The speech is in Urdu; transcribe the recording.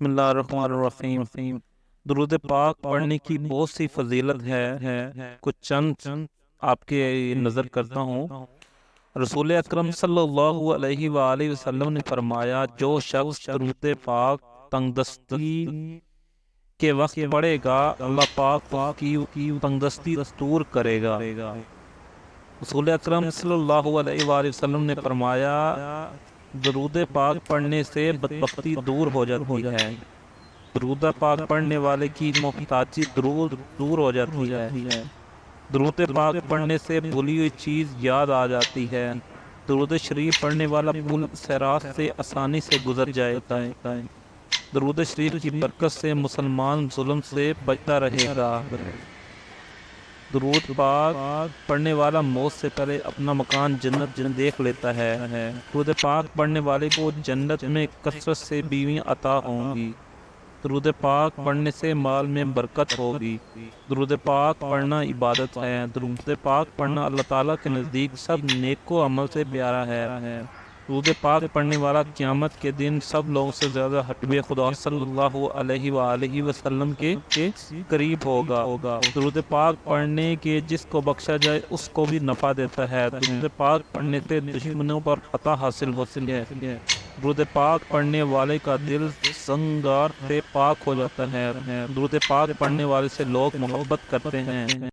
بسم اللہ الرحمن الرحیم۔ درود پاک پڑھنے کی بہت سی فضیلت ہے، کچھ چند آپ کے نظر کرتا ہوں۔ رسول اکرم صلی اللہ علیہ وآلہ وسلم نے فرمایا، جو شخص درود پاک تنگدستی کے وقت پڑھے گا، اللہ پاک اس کی تنگدستی دور کرے گا۔ رسول اکرم صلی اللہ علیہ وآلہ وسلم نے فرمایا، درود پاک پڑھنے سے بدبختی دور ہو جاتی ہے، درود پاک پڑھنے والے کی محتاجی دور ہو جاتی ہے، درود پاک پڑھنے سے بھولی ہوئی چیز یاد آ جاتی ہے، درود شریف پڑھنے والا پل صراط سے آسانی سے گزر جاتا ہے، درود شریف کی برکت سے مسلمان ظلم سے بچتا رہے گا، درود پاک پڑھنے والا موت سے پہلے اپنا مکان جنت دیکھ لیتا ہے، درود پاک پڑھنے والے کو جنت میں کثرت سے بیویاں عطا ہوں گی، درود پاک پڑھنے سے مال میں برکت ہوگی، درود پاک پڑھنا عبادت ہے، درود پاک پڑھنا اللہ تعالیٰ کے نزدیک سب نیک و عمل سے پیارا ہے، درود پاک پڑھنے والا قیامت کے دن سب لوگوں سے زیادہ حبیب خدا صلی اللہ علیہ وآلہ وسلم کے قریب ہوگا، درود پاک پڑھنے کے جس کو بخشا جائے اس کو بھی نفع دیتا ہے، درود پاک پڑھنے سے دشمنوں پر فتح حاصل ہوتی ہے، درود پاک پڑھنے والے کا دل زنگار سے پاک ہو جاتا ہے، درود پاک پڑھنے والے سے لوگ محبت کرتے ہیں۔